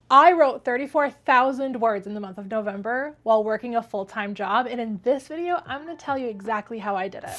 I wrote 34,000 words in the month of November while working a full-time job, and in this video, I'm going to tell you exactly how I did it.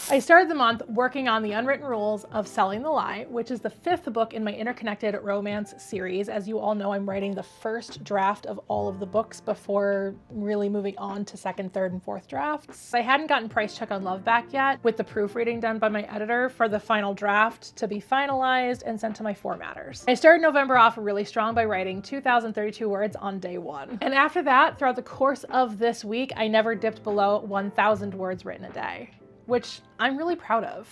I started the month working on The Unwritten Rules of Selling the Lie, which is the 5th book in my Interconnected Romance series. As you all know, I'm writing the first draft of all of the books before really moving on to 2nd, 3rd, and 4th drafts. I hadn't gotten Price Check on Love back yet, with the proofreading done by my editor for the final draft to be finalized and sent to my formatters. I started November off really strong by writing 2,032 words on day 1. And after that, throughout the course of this week, I never dipped below 1,000 words written a day, which I'm really proud of.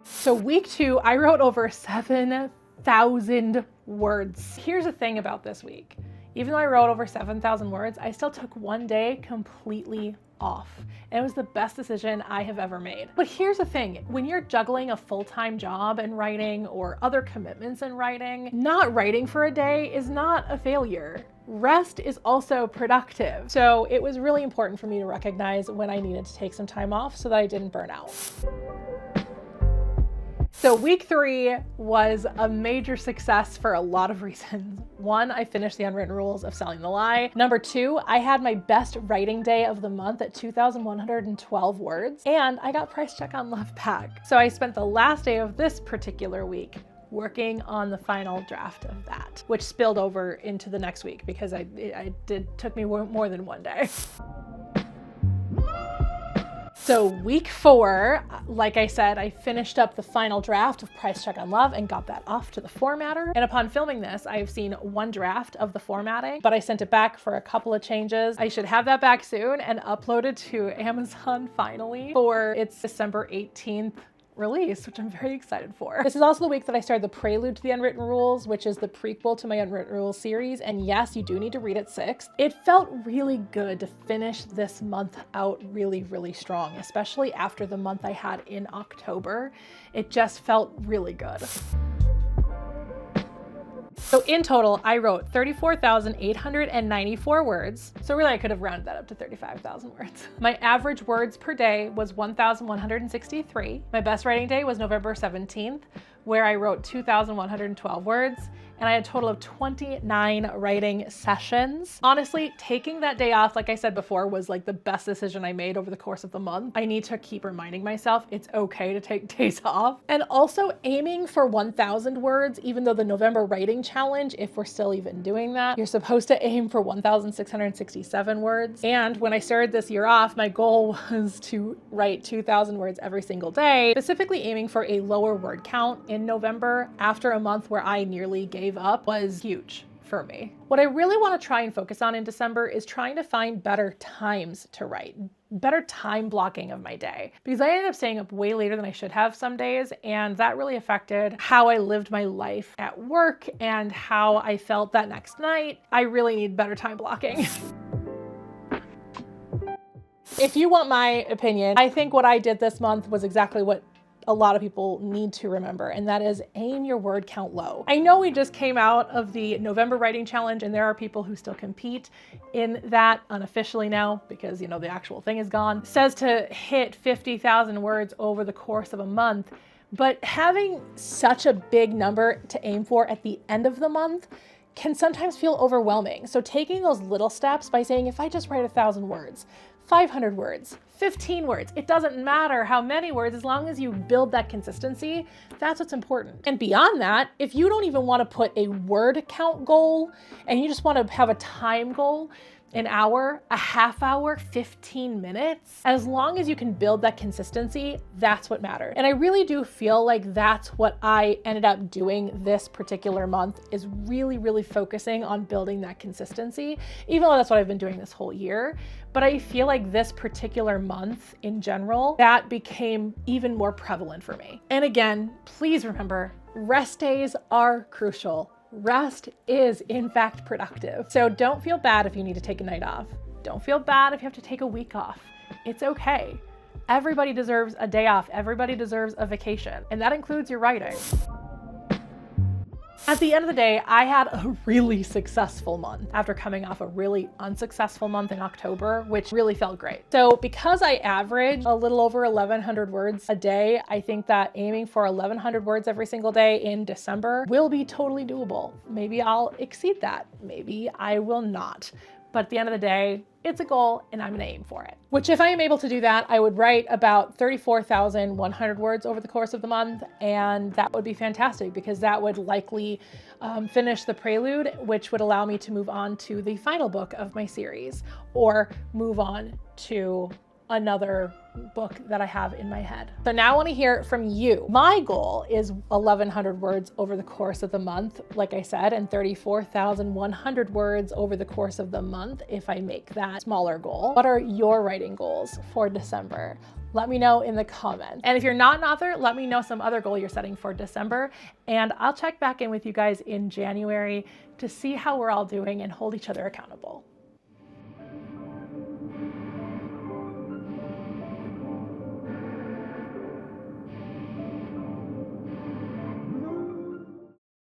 So week 2, I wrote over 7,000 words. Here's the thing about this week. Even though I wrote over 7,000 words, I still took one day completely off. And it was the best decision I have ever made. But here's the thing, when you're juggling a full-time job and writing or other commitments in writing, not writing for a day is not a failure. Rest is also productive. So it was really important for me to recognize when I needed to take some time off so that I didn't burn out. So week 3 was a major success for a lot of reasons. 1, I finished The Unwritten Rules of Selling the Lie. Number 2, I had my best writing day of the month at 2,112 words, and I got Price Check on Love back. So I spent the last day of this particular week working on the final draft of that, which spilled over into the next week because it took me more than one day. So week 4, like I said, I finished up the final draft of Price Check on Love and got that off to the formatter. And upon filming this, I've seen one draft of the formatting, but I sent it back for a couple of changes. I should have that back soon and uploaded to Amazon finally for its December 18th release, which I'm very excited for. This is also the week that I started the prelude to The Unwritten Rules, which is the prequel to my Unwritten Rules series. And yes, you do need to read it 6th. It felt really good to finish this month out really, really strong, especially after the month I had in October. It just felt really good. So in total, I wrote 34,894 words. So really I could have rounded that up to 35,000 words. My average words per day was 1,163. My best writing day was November 17th, where I wrote 2,112 words. And I had a total of 29 writing sessions. Honestly, taking that day off, like I said before, was like the best decision I made over the course of the month. I need to keep reminding myself it's okay to take days off. And also aiming for 1,000 words, even though the November writing challenge, if we're still even doing that, you're supposed to aim for 1,667 words. And when I started this year off, my goal was to write 2,000 words every single day, specifically aiming for a lower word count in November after a month where I nearly gave up was huge for me. What I really want to try and focus on in December is trying to find better times to write, better time blocking of my day, because I ended up staying up way later than I should have some days, and that really affected how I lived my life at work and how I felt that next night. I really need better time blocking. If you want my opinion, I think what I did this month was exactly what a lot of people need to remember, and that is aim your word count low. I know we just came out of the November writing challenge, and there are people who still compete in that unofficially now because, you know, the actual thing is gone. It says to hit 50,000 words over the course of a month, but having such a big number to aim for at the end of the month can sometimes feel overwhelming. So taking those little steps by saying, if I just write 1,000 words, 500 words, 15 words, it doesn't matter how many words, as long as you build that consistency, that's what's important. And beyond that, if you don't even want to put a word count goal and you just want to have a time goal, an hour, a half hour, 15 minutes, as long as you can build that consistency, that's what matters. And I really do feel like that's what I ended up doing this particular month, is really, really focusing on building that consistency, even though that's what I've been doing this whole year. But I feel like this particular month in general, that became even more prevalent for me. And again, please remember, rest days are crucial. Rest is, in fact, productive. So don't feel bad if you need to take a night off. Don't feel bad if you have to take a week off. It's okay. Everybody deserves a day off. Everybody deserves a vacation, and that includes your writing. At the end of the day, I had a really successful month after coming off a really unsuccessful month in October, which really felt great. So because I average a little over 1,100 words a day, I think that aiming for 1,100 words every single day in December will be totally doable. Maybe I'll exceed that. Maybe I will not. But at the end of the day, it's a goal and I'm gonna aim for it. Which if I am able to do that, I would write about 34,100 words over the course of the month. And that would be fantastic because that would likely finish the prelude, which would allow me to move on to the final book of my series or move on to another book that I have in my head. So now I want to hear from you. My goal is 1,100 words over the course of the month, like I said, and 34,100 words over the course of the month if I make that smaller goal. What are your writing goals for December? Let me know in the comments. And if you're not an author, let me know some other goal you're setting for December. And I'll check back in with you guys in January to see how we're all doing and hold each other accountable.